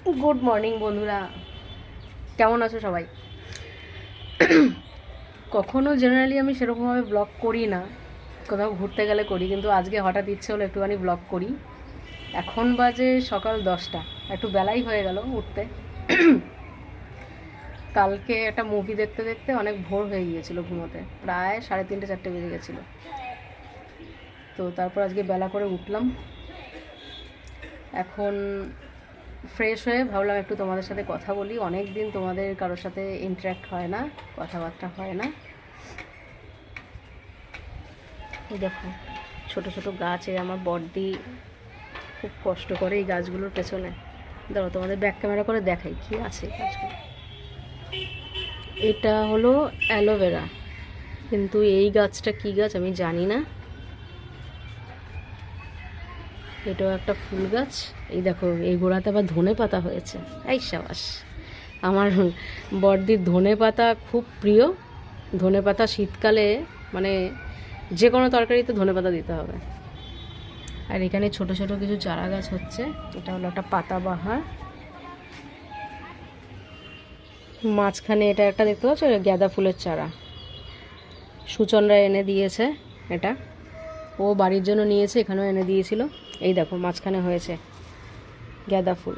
Good morning বন্ধুরা, কেমন আছো সবাই? কখনো জেনারেলি আমি সেরকমভাবে ব্লগ করি না, কোথাও ঘুরতে গেলে করি, কিন্তু আজকে হঠাৎ ইচ্ছে হলো একটুখানি ব্লগ করি। এখন বাজে সকাল 10টা, একটু বেলাই হয়ে গেল উঠতে। কালকে একটা মুভি দেখতে দেখতে অনেক ভোর হয়ে গিয়েছিল, ঘুমোতে প্রায় 3:30-4টে বেজে গেছিলো। তো তারপর আজকে বেলা করে উঠলাম। এখন ফ্রেশ হয়ে ভাবলাম একটু তোমাদের সাথে কথা বলি, অনেক দিন তোমাদের কারোর সাথে ইন্টারাক্ট হয় না, কথাবার্তা হয় না। এই দেখো ছোট ছোট গাছ, এই আমার বড়দি খুব কষ্ট করে এই গাছগুলোর পেছনে। দেখো তোমাদের ব্যাক ক্যামেরা করে দেখাই কি আছে গাছগুলো। এটা হলো অ্যালোভেরা, কিন্তু এই গাছটা কি গাছ আমি জানি না। এটাও একটা ফুল গাছ। এই দেখো এই গোড়াতে আবার ধনে পাতা হয়েছে। এই সাবাস, আমার বড়দির ধনে পাতা খুব প্রিয়। ধনে পাতা শীতকালে মানে যে কোনো তরকারিতে ধনে পাতা দিতে হবে। আর এখানে ছোট ছোট কিছু চারা গাছ হচ্ছে। এটা হলো একটা পাতাবাহার। মাঝখানে এটা একটা দেখতে পাচ্ছ, গাঁদা ফুলের চারা সুচনরা এনে দিয়েছে। এটা ও বাড়ির জন্য নিয়েছে, এখানেও এনে দিয়েছিল। এই দেখো মাঝখানে হয়েছে গাঁদা ফুল।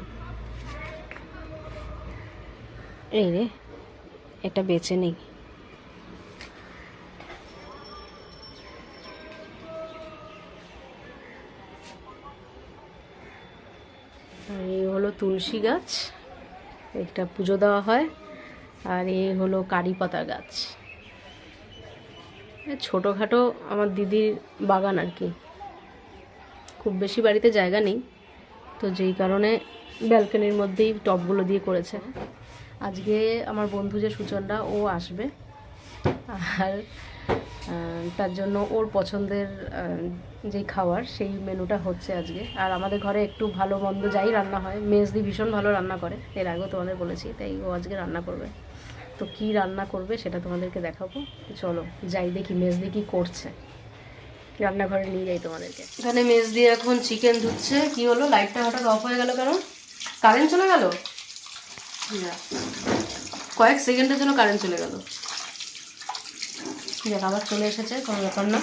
এই রে, এটা বেঁচে নেই। আর এই হলো তুলসী গাছ, একটা পুজো দেওয়া হয়। আর এই হলো কারি পাতা গাছ। ছোটোখাটো আমার দিদির বাগান আর কি, খুব বেশি বাড়িতে জায়গা নেই, তো যেই কারণে ব্যালকনির মধ্যেই টবগুলো দিয়ে করেছে। আজকে আমার বন্ধু যে সুচনরা, ও আসবে, আর তার জন্য ওর পছন্দের যেই খাবার সেই মেনুটা হচ্ছে আজকে। আর আমাদের ঘরে একটু ভালো মন্দ যাই রান্না হয়, মেজদি ভীষণ ভালো রান্না করে, এর আগেও তোমাদের বলেছি, তাই ও আজকে রান্না করবে। তো কী রান্না করবে সেটা তোমাদেরকে দেখাবো। চলো যাই দেখি মেজদি কী করছে, রান্নাঘরে নিয়ে যাই তোমাদেরকে। এখানে মেজদি এখন চিকেন ধুচ্ছে। কি হলো, লাইটটা হঠাৎ অফ হয়ে গেল কেন? কারেন্ট চলে গেল? কয়েক সেকেন্ডের জন্য কারেন্ট চলে গেল। দেখ আবার চলে এসেছে, কোনো ব্যাপার না।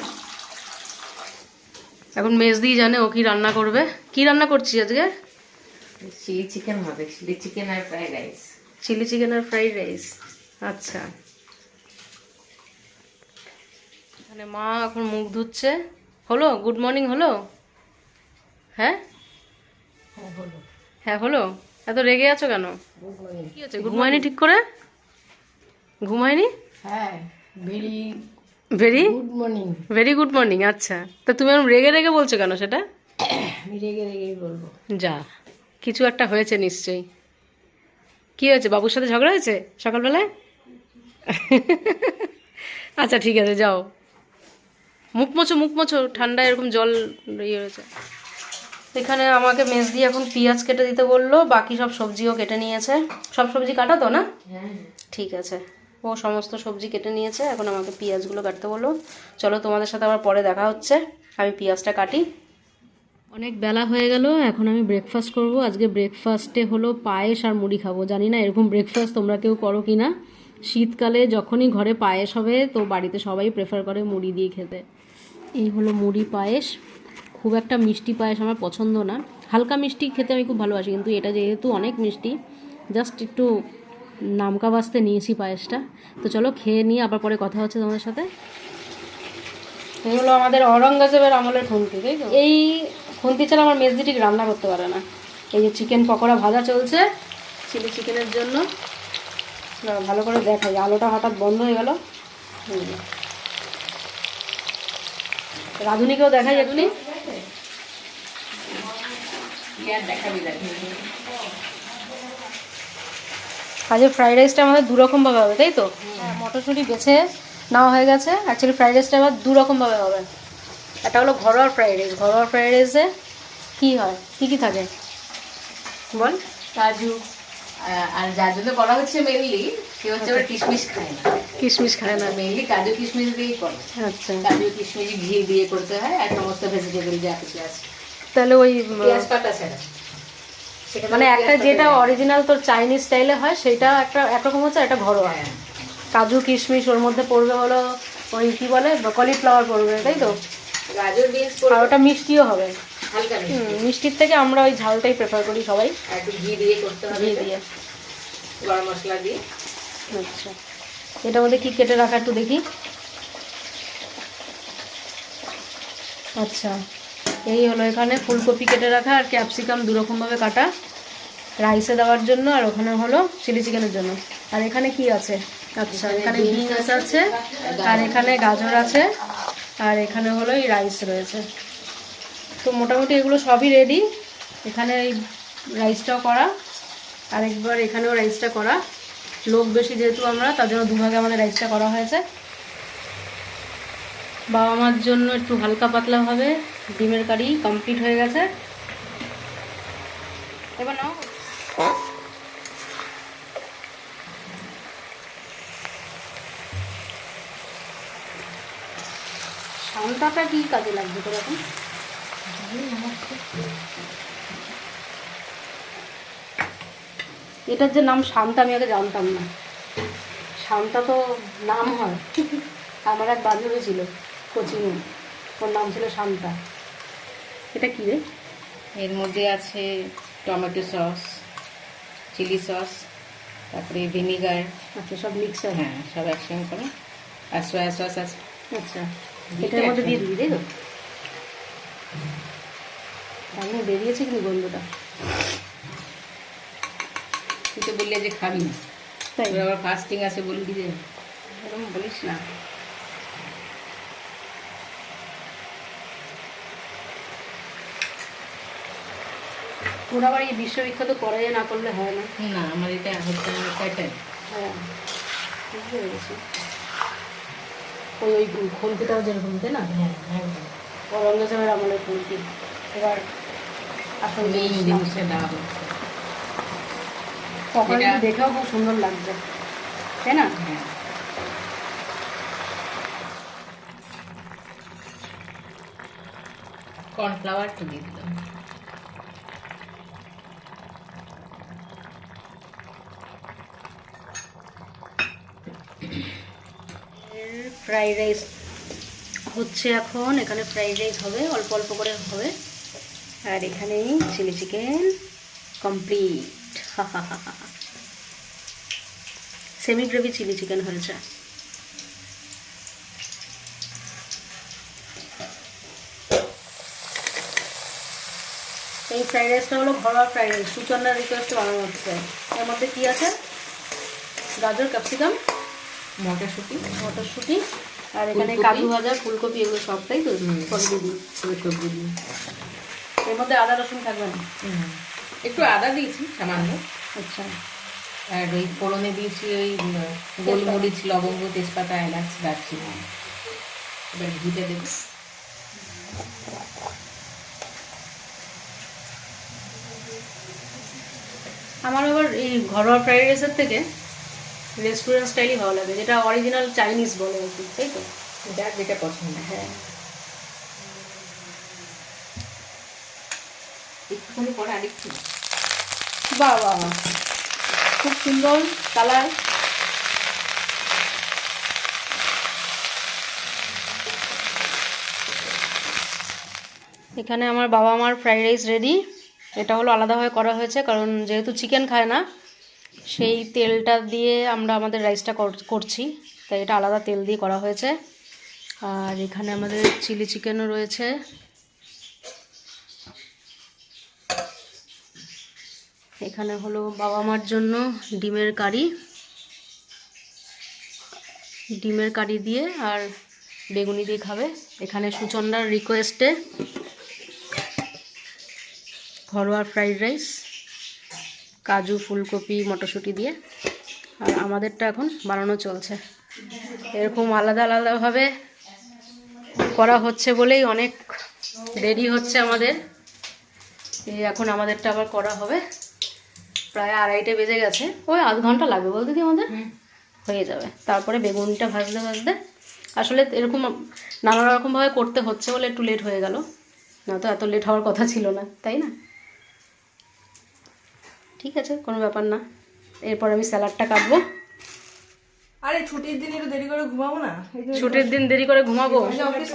এখন মেজদি জানে ও কি রান্না করবে। কি রান্না করছিস আজকে? চিলি চিকেন হবে, চিলি চিকেন আর ফ্রাইড রাইস। চিলি চিকেন আর ফ্রাইড রাইস, আচ্ছা। এখানে মা এখন মুখ ধুচ্ছে। হলো গুড মর্নিং হলো? হ্যাঁ হলো। হ্যাঁ হলো। এত রেগে আছো কেন? কি হচ্ছে, ঘুমায়নি ঠিক করে? ঘুমায়নি? হ্যাঁ, very very good morning. Very good morning. আচ্ছা, তা তুমি এখন রেগে রেগে বলছো কেন সেটা? আমি রেগে রেগেই বলবো। যা, কিছু একটা হয়েছে নিশ্চয়ই। কি হয়েছে, বাবুর সাথে ঝগড়া হয়েছে সকালবেলায়? আচ্ছা ঠিক আছে, যাও মুখ মোছো, মুখ মোছো, ঠান্ডা এরকম জল ইয়ে হয়েছে। এখানে আমাকে মেজদি এখন পেঁয়াজ কেটে দিতে বললো, বাকি সব সবজিও কেটে নিয়েছে। সব সবজি কাটা তো না? হ্যাঁ, ঠিক আছে, ও সমস্ত সবজি কেটে নিয়েছে, এখন আমাকে পেঁয়াজগুলো কাটতে বললো। চলো তোমাদের সাথে আবার পরে দেখা হচ্ছে, আমি পেঁয়াজটা কাটি। অনেক বেলা হয়ে গেল, এখন আমি ব্রেকফাস্ট করব। আজকে ব্রেকফাস্টে হলো পায়েস আর মুড়ি খাবো। জানি না এরকম ব্রেকফাস্ট তোমরা কেউ করো কি না। শীতকালে যখনই ঘরে পায়েস হবে তো বাড়িতে সবাই প্রেফার করে মুড়ি দিয়ে খেতে। এই হলো মুড়ি পায়েস। খুব একটা মিষ্টি পায়েস আমার পছন্দ না, হালকা মিষ্টি খেতে আমি খুব ভালোবাসি, কিন্তু এটা যেহেতু অনেক মিষ্টি, জাস্ট একটু নামকা বাস্তে নিয়েছি পায়েসটা। তো চলো খেয়ে নিয়ে আবার পরে কথা হচ্ছে তোমাদের সাথে। এগুলো আমাদের অরঙ্গজেবের আমলের খুন্তি, তাই তো? এই খুন্তি ছাড়া আমার মেজদি ঠিক রান্না করতে পারে না। এই যে চিকেন পকোড়া ভাজা চলছে চিলি চিকেনের জন্য। ভালো করে দেখাই, আলোটা হঠাৎ বন্ধ হয়ে গেল। রাধুনিকেও দেখাই, রাধুনি আজকে ফ্রাইড রাইসটা আমাদের দুরকমভাবে হবে, তাই তো? হ্যাঁ, মটরশুঁটি বেছে নেওয়া হয়ে গেছে। অ্যাকচুয়ালি ফ্রাইড রাইসটা আবার দুরকমভাবে হবে। একটা হলো ঘরোয়া ফ্রাইড রাইস। ঘরোয়া ফ্রাইড রাইসে কী হয়, কী কী থাকে বল? কাজু আর যার জন্য করা হচ্ছে মেনলি, সে হচ্ছে ওরা কিশমিশ খায় না। কিশমিশ খায় না? মেনলি কাজু কিশমিশ দিয়েই করে। আচ্ছা, কাজু কিশমিশ ঘি দিয়ে করতে হয়, আর সমস্ত ভেজিটেবল যা কিছু আছে। তাহলে ওই পেঁয়াজ পাতা ছাড়া। মানে একটা যেটা অরিজিনাল তোর চাইনিজ স্টাইলে হয় সেটা একটা একরকম হচ্ছে, একটা ঘরোয়া। কাজু কিশমিশ ওর মধ্যে পড়বে হলো ওই কি বলে কলিফ্লাওয়ার পড়বে, তাই তো? গাজর বিনস আর ওটা মিষ্টিও হবে। হালকা মিষ্টির থেকে আমরা ওই ঝালটাই প্রেফার করি সবাই। আর একটু ঘি দিয়ে করতে হবে, ঘি দিয়ে, গরম মশলা দিয়ে। আচ্ছা, এটার মধ্যে কি কেটে রাখা একটু দেখি। আচ্ছা, এই হলো এখানে ফুলকপি কেটে রাখা আর ক্যাপসিকাম দুরকমভাবে কাটা, রাইসে দেওয়ার জন্য, আর ওখানে হলো চিলি চিকেনের জন্য। আর এখানে কি আছে? আচ্ছা, এখানে বিনস আছে, আর এখানে গাজর আছে, আর এখানে হলো এই রাইস রয়েছে। তো মোটামুটি এগুলো সবই রেডি। এখানে এই রাইসটাও করা, আর একবার এখানেও রাইসটা করা। লোক বেশি যেহেতু আমরা, তার জন্য দুভাগে আমাদের রাইসটা করা হয়েছে। বাবা মার জন্য একটু হালকা পাতলাভাবে ডিমের কারি কমপ্লিট হয়ে গেছে। এবার নাও। শান্তাটা কি কাজে লাগবে তোর এখন? এটার যে নাম শান্তা আমি আগে জানতাম না। শান্তা তো নাম হয়। আমার এক বান্ধবী ছিল কোচিংয়ে, ওর নাম ছিল শান্তা। এটা কি রে? এর মধ্যে আছে টমেটো সস, চিলি সস, তারপরে ভিনিগার। আচ্ছা, সব মিক্সার। হ্যাঁ, সব একসঙ্গে করে। আর সয়া সস আছে। আচ্ছা, এটার মধ্যে দিয়ে দিবি, তাই তো? তাহলে বেরিয়েছে কিন্তু গন্ধটা। তুই তো বললি যে খাবি না, তাই তোর আবার ফাস্টিং আছে বলবি যে, এরকম বলিস না। তোর আবার এই বিশ্ববিখ্যাত কড়াইয়ে না করলে হয় না। না, আমার এটা হচ্ছে আমার প্যাটার্ন। হ্যাঁ, বুঝতে পেরেছি। ওই ওই খুন্তিটাও যেরকম, তাই না? হ্যাঁ, একদম অরঙ্গজেবের আমলের খুন্তি। এবার আসল মেইন জিনিসটা দেওয়া হচ্ছে। কখন এটা- দেখেও খুব সুন্দর লাগছে, তাই না? হ্যাঁ, কর্নফ্লাওয়ার একটু দিয়ে দিলাম। ফ্রাইড রাইস হচ্ছে এখন। এখানে ফ্রাইড রাইস হবে, অল্প অল্প করে হবে। আর এখানেই chilli chicken complete. Semi gravy chilli chicken হয়েছে। এই ফ্রাইড রাইসটা হলো ঘরোয়া ফ্রাইড রাইস, সুচন্দার রিকোয়েস্টে বানানো হচ্ছে। এর মধ্যে কি আছে? গাজর, ক্যাপসিকাম, মটরশুঁটি, মটরশুঁটি, আর এখানে ফুলকপি। কাজু ভাজা, ফুলকপি, এগুলো সবটাই তো সবজি দিই। সবজি দিয়ে। এর মধ্যে আদা রসুন থাকবে না? একটু আদা দিয়েছি সামান্য। আচ্ছা, আর ওই ফোড়নে দিয়েছি ওই গোলমরিচ, লবঙ্গ, তেজপাতা, এলাচ, দারচিনি। এবার ঘিটা দেবো। আমার আবার এই ঘরোয়া ফ্রাইড রাইসের থেকে রেস্টুরেন্ট স্টাইলই ভালো লাগে, যেটা অরিজিনাল চাইনিজ বলে আর কি, তাই তো? যার যেটা পছন্দ। হ্যাঁ, একটুখানি পরে আরেকটু। বাবা খুব সুন্দর কালার। এখানে আমার বাবা মার ফ্রাইড রাইস রেডি। এটা হলো আলাদাভাবে করা হয়েছে, কারণ যেহেতু চিকেন খায় না, সেই তেলটা দিয়ে আমরা আমাদের রাইসটা করছি, তাই এটা আলাদা তেল দিয়ে করা হয়েছে। আর এখানে আমাদের চিলি চিকেনও রয়েছে। এখানে হলো বাবা মার জন্য ডিমের কারি, ডিমের কারি দিয়ে আর বেগুনি দিয়ে খাবে। এখানে সুচন্দার রিকোয়েস্টে ঘরোয়া ফ্রাইড রাইস, কাজু, ফুলকপি, মটরশুঁটি দিয়ে। আর আমাদেরটা এখন বানানো চলছে। এরকম আলাদা আলাদাভাবে করা হচ্ছে বলেই অনেক দেরি হচ্ছে আমাদের। এই এখন আমাদেরটা আবার করা হবে। প্রায় 2:30 বেজে গেছে, ওই আধ ঘন্টা লাগবে বলতে কি আমাদের হয়ে যাবে। তারপরে বেগুনটা ভাজতে ভাজতে, আসলে এরকম নানা রকমভাবে করতে হচ্ছে বলে একটু লেট হয়ে গেল, না তো এত লেট হওয়ার কথা ছিল না, তাই না? ঠিক আছে, কোনো ব্যাপার না। এরপর আমি স্যালাডটা কাটবো। আরে ছুটির দিন একটু দেরি করে ঘুমাবো না? এই যে ছুটির দিন দেরি করে ঘুমাবো?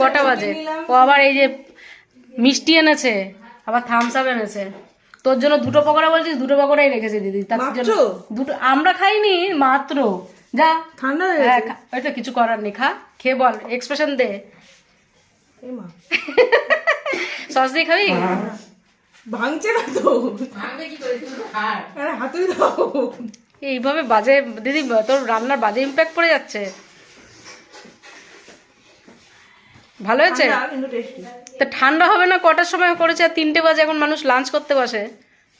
কটা বাজে? ও আবার এই যে মিষ্টি এনেছে, আবার থামস আপ এনেছে। তোর জন্য দুটো পকোড়া বলছিস, দুটো পকোড়াই রেখেছে দিদি। তার জন্য দুটো আমরা খাইনি মাত্র। যা ঠান্ডা হয়ে হ্যাঁ, গেছে। ওই তো কিছু করার নেই, খা, খেয়ে বল, এক্সপ্রেশন দে। এই মা, সস দিয়ে খাবি? ভাঙছে না তো? ভাঙবে কি করে, তুমি তো খার। আরে হাতুই দাও। এইভাবে বাজে দিদি, তোর রান্নার বাজে ইম্প্যাক্ট পড়ে যাচ্ছে। ভালো হয়েছে? ঠান্ডা কিন্তু টেস্টি। তা ঠান্ডা হবে না? কটার সময় করেছে? আর 3টে বাজে, এখন মানুষ লাঞ্চ করতে বসে,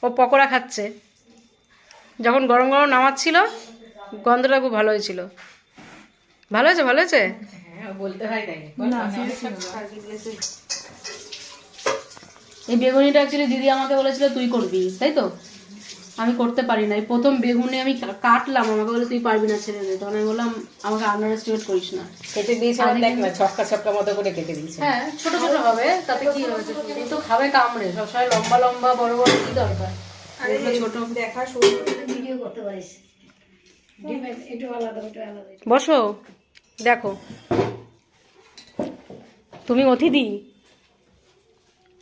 ও পকোড়া খাচ্ছে। যখন গরম গরম নামাচ্ছিল গন্ধটা খুব ভালো হয়েছিল। ভালো হয়েছে, ভালো হয়েছে। হ্যাঁ, বলতে হয় তাই। এই বেগুনিটা অ্যাকচুয়ালি দিদি আমাকে বলেছিল তুই করবি, তাই তো? আমি করতে পারি না। এই প্রথম বেগুনি আমি কাটলাম, আমাকে বলে তুই পারবি না, ছেড়ে দে। তখন আমি বললাম আমাকে আন্ডার এস্টিমেট করিস না। কেটে দিয়েছে, আমার দেখ না, ছক্কা ছক্কা মতো করে কেটে দিয়েছে। হ্যাঁ, ছোট ছোট হবে, তাতে কি হয়েছে? তুই তো খাবে কামড়ে, সবসময় লম্বা লম্বা বড় বড় কি দরকার? আরে ছোট দেখা শুরু ভিডিও করতে পারিস, একটু আলাদা একটু আলাদা। বসো, দেখো তুমি অতিথি,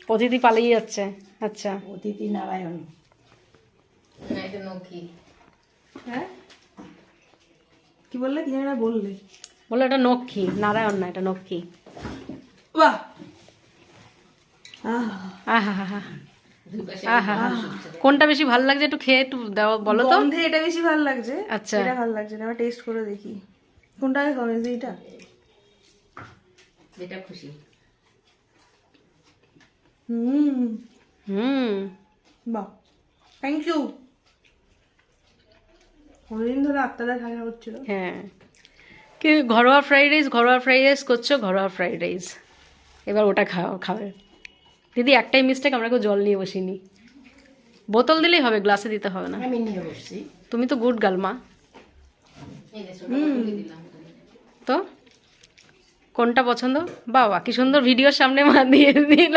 অতিথি পালিয়ে যাচ্ছে। আচ্ছা, অতিথি নারায়ণ। না, এটা নৌকি। হ্যাঁ কি বললে? কি জানি না বললে। বলো এটা নক্ষী, নারায়ণ না, এটা নক্ষী। বাহ, আহা হা হা, আহা হা। কোনটা বেশি ভালো লাগছে একটু খেয়ে একটু দাও, বলো তো। গন্ধে এটা বেশি ভালো লাগছে। আচ্ছা, এটা ভালো লাগছে না, এবার টেস্ট করে দেখি কোনটা খাবে। যে এটা যেটা খুশি। হুম, হুম, বাহ, থ্যাংক ইউ। অনেকদিন ধরে আত্মাটা খাওয়া হচ্ছিল। হ্যাঁ। কি ঘরোয়া ফ্রাইড রাইস, ঘরোয়া ফ্রাইড রাইস করছো, ঘরোয়া ফ্রাইড রাইস। এবার ওটা খাবে দিদি। একটাই মিস্টেক, আমরা কেউ জল নিয়ে বসিনি। বোতল দিলেই হবে, গ্লাসে দিতে হবে না। আমি নিয়ে বসছি। তুমি তো গুড গার্ল মা। এই যে ছোট করে দিলাম। তো কোনটা পছন্দ? বাবা কি সুন্দর ভিডিওর সামনে মা দিয়ে দিল।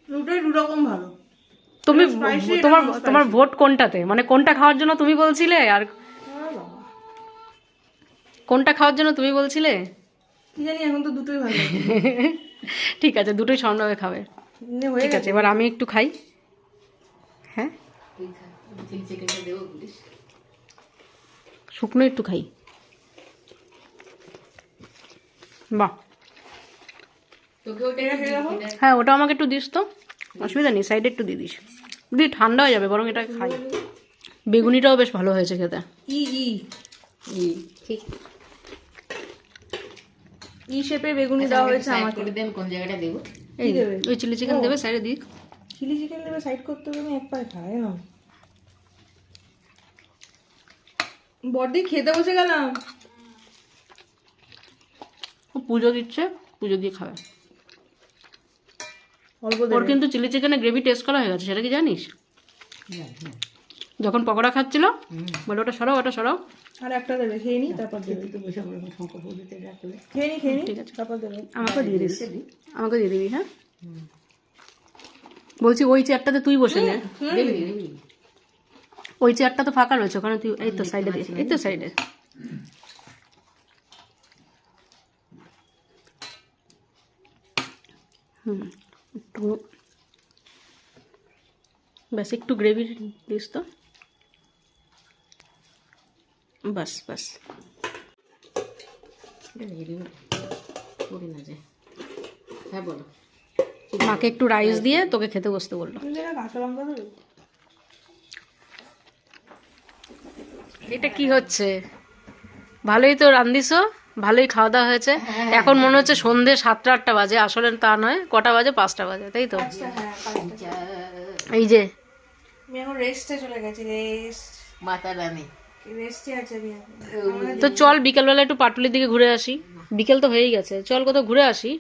দুটোই দুরকম ভালো। তুমি spicy, এটা তোমার non-spicy। তোমার ভোট কোনটাতে? মানে কোনটা খাওয়ার জন্য তুমি বলছিলে, আর কোনটা খাওয়ার জন্য তুমি বলছিলে? কি জানি, এখন তো দুটোই ভালো লাগছে। ঠিক আছে, দুটোই সমানভাবে খাবে। হয়ে ঠিক আছে, এবার আমি একটু খাই। হ্যাঁ, তুই খা, চিলি চিকেনটা দেবো বলিস। শুকনো একটু খাই। বাহ, তোকে ওটা খেতে হ্যাঁ ওটা আমাকে একটু দিস তো, অসুবিধা নেই, সাইডে একটু দিয়ে দিস। দিদি ঠান্ডা হয়ে যাবে, বরং এটা খাই। বেগুনিটাও বেশ ভালো হয়েছে খেতে। ঠিক ই শেপের বেগুনি দেওয়া হয়েছে সাইড আমাকে। করে দেন, কোন জায়গাটা দেবো? এই ওই চিলি চিকেন দেবে সাইডে দিক। চিলি চিকেন দেবে সাইড করতে হবে, আমি এক পায়ে খাই না। বড়দি খেতে বসে গেলাম। ও পুজো দিচ্ছে, পুজো দিয়ে খাবে। অল্প ওর কিন্তু চিলি চিকেনের গ্রেভি টেস্ট করা হয়ে গেছে, সেটা কি জানিস? যখন পকোড়া খাচ্ছিল বলে ওটা সরাও, ওটা সরাও। আর একটা দেবে, খেয়ে নি তারপর দেবে। বসে বসে শঙ্কর পুজোতে রাখলে খেয়ে নি ঠিক আছে, তারপর দেবে। আমাকে দিয়ে দিস, আমাকে দিয়ে দিবি। হ্যাঁ বলছি ওই চেয়ারটাতে তুই বসে নে। দিবি দিবি। ওই চেয়ারটা তো ফাঁকা রয়েছে, ওখানে তুই এই তো সাইডে দিস, এই তো সাইডে। হুম, একটু ব্যাস একটু গ্রেভি দিস তো, বাস বাস। করি না যে। হ্যাঁ বলো। মাকে একটু রাইস দিয়ে তোকে খেতে বসতে বললো। কাঁচা লঙ্কা দেবে। এটা কি হচ্ছে? ভালোই তো রান্ধিছো, ভালোই খাওয়া দাওয়া হয়েছে। এখন মনে হচ্ছে সন্ধে 7টা-8টা বাজে, আসলে তা নয়। কটা বাজে? 5টা বাজে, তাই তো? এই যে আমি এখন রেস্টে চলে গেছি। মাতা রানী। রেস্টে আছে আমি এখন। তো চল বিকেলবেলা একটু পাটুলির দিকে ঘুরে আসি। বিকেল তো হয়েই গেছে, চল কোথাও ঘুরে আসি।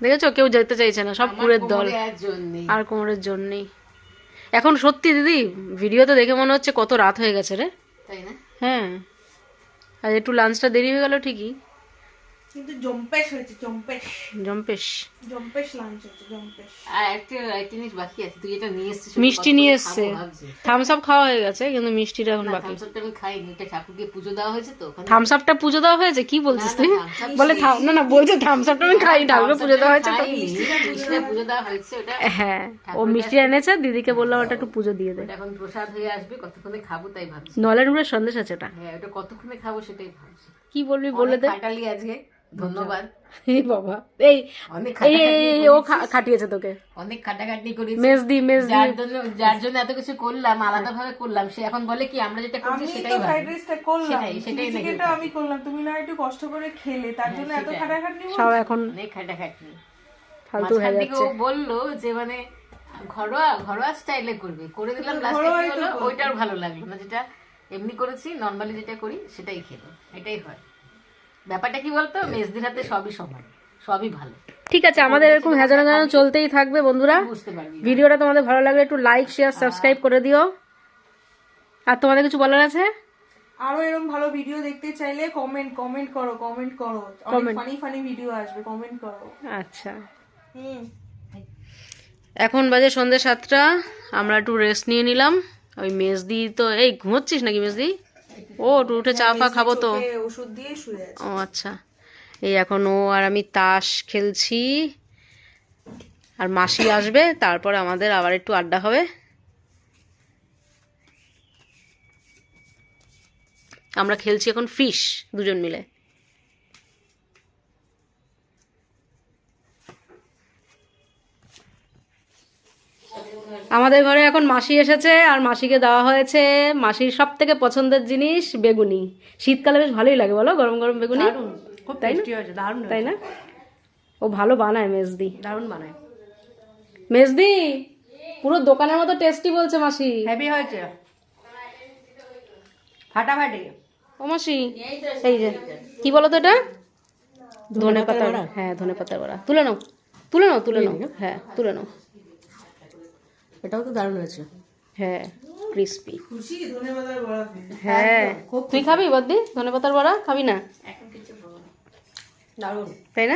দেখেছো কেউ যেতে চাইছে না, সব কুড়ের দল। আর কোমরের জোর নেই এখন। সত্যি দিদি ভিডিওতে দেখে মনে হচ্ছে কত রাত হয়ে গেছে রে। তাই না? হ্যাঁ, আর একটু লাঞ্চটা দেরি হয়ে গেল ঠিকই, কিন্তু জম্পেশ হয়েছে, জম্পেশ জম্পেশ জম্পেশ লাঞ্চ হয়েছে, জম্পেশ। আর একটা জিনিস বাকি আছে, তুই যেটা নিয়ে এসেছিস মিষ্টি নিয়ে এসছে, থামস আপ খাওয়া হয়ে গেছে কিন্তু মিষ্টিটা এখন বাকি। থামসআপটা আমি খাইনি, এটা ঠাকুরকে পুজো দেওয়া হয়েছে তো ওখানে। থামস আপটা পুজো দেওয়া হয়েছে কি বলছিস না, তুই? thumbs up বলে না না বলছে থামস আপটা আমি খাই, ঠাকুরের পুজো দেওয়া হয়েছে তো। মিষ্টিটা পুজো দেওয়া হয়েছে ওটা। হ্যাঁ ও মিষ্টি এনেছে, দিদিকে বললাম ওটা একটু পুজো দিয়ে দে। ওটা এখন প্রসাদ হয়ে আসবে, কতক্ষণে খাবো তাই ভাবছি। নলেন গুড়ের সন্দেশ আছে ওটা, হ্যাঁ ওটা কতক্ষণে খাবো সেটাই ভাবছি। কি বলবি বলে দে। খাটালি আজকে, ধন্যবাদ। এই বাবা এই অনেক এই খাটাখাটনি এই, ও খাটিয়েছে তোকে, অনেক খাটাখাটনি করেছি, মেজদি মেজদি। যার জন্য এত কিছু করলাম, আলাদা ভাবে করলাম, সে এখন বলে কি আমরা যেটা করছি আমি সেটাই তো ভালো। ফ্রাইড রাইসটা করলাম, সেটাই নাকি চিকেনটা আমি করলাম, তুমি না একটু কষ্ট করে খেলে, তার জন্য এত সেটাই। খাটাখাটনি সব এখন অনেক খাটাখাটনি। ফালতু হয়ে মাঝখান থেকে যাচ্ছে। ও বললো যে মানে ঘরোয়া ঘরোয়া স্টাইলে করবে, করে দিলাম, লাস্টে ঘরোয়াই কি তো হলো করবে। ওইটার ভালো লাগলো না, যেটা এমনি করেছি নর্মালি যেটা করি সেটাই খেলো, এটাই হয়। ব্যাপারটা কি বলতো, মেজদির হাতে সবই সমান, সবই ভালো, ঠিক আছে, আমাদের এরকম হেজানো জানো চলতেই থাকবে বন্ধুরা। বুঝতে পারবি। ভিডিওটা তোমাদের ভালো লাগলে একটু লাইক শেয়ার সাবস্ক্রাইব করে দিও। আর তোমাদের কিছু বলার আছে? আরো এরকম ভালো ভিডিও দেখতে চাইলে কমেন্ট করো, অনেক ফানি ফানি ভিডিও আসবে, কমেন্ট করো। আচ্ছা, হুম, এখন বাজে সন্ধ্যে 7টা, আমরা একটু রেস্ট নিয়ে নিলাম। ওই মেজদি তো এই ঘুমোচ্ছিস নাকি মেজদি? ও একটু উঠে চা ফা খাবো তো। চোখে ওষুধ দিয়ে শুয়ে আছে। ও আচ্ছা, এই এখন ও আর আমি তাস খেলছি, আর মাসি আসবে, তারপরে আমাদের আবার একটু আড্ডা হবে। আমরা খেলছি এখন ফিশ দুজন মিলে। আমাদের ঘরে এখন মাসি এসেছে, আর মাসিকে দেওয়া হয়েছে মাসির সব থেকে পছন্দের জিনিস বেগুনি। শীতকালে বেশ ভালোই লাগে বলো, গরম গরম বেগুনি, খুব তাই না? টেস্টি হয়েছে, দারুণ তাই না? ও ভালো বানায় মেজদি, দারুণ বানায়, মেজদি পুরো দোকানের মতো টেস্টি বলছে মাসি। হেভি হয়েছে, ফাটাফাটি। ও মাসি এই যে কি বলো তো এটা? ধনে পাতা, হ্যাঁ ধনে পাতার বড়া। তুলে নাও তুলে নাও তুলে নাও, হ্যাঁ তুলে নাও। এটাও তো দারুণ হয়েছে, হ্যাঁ ক্রিস্পি। খুশি ধন্যবাদ বড়া। হ্যাঁ তুই খাবি বদ্দি ধনে পাতার বড়া? খাবি না দারুণ। তাই না?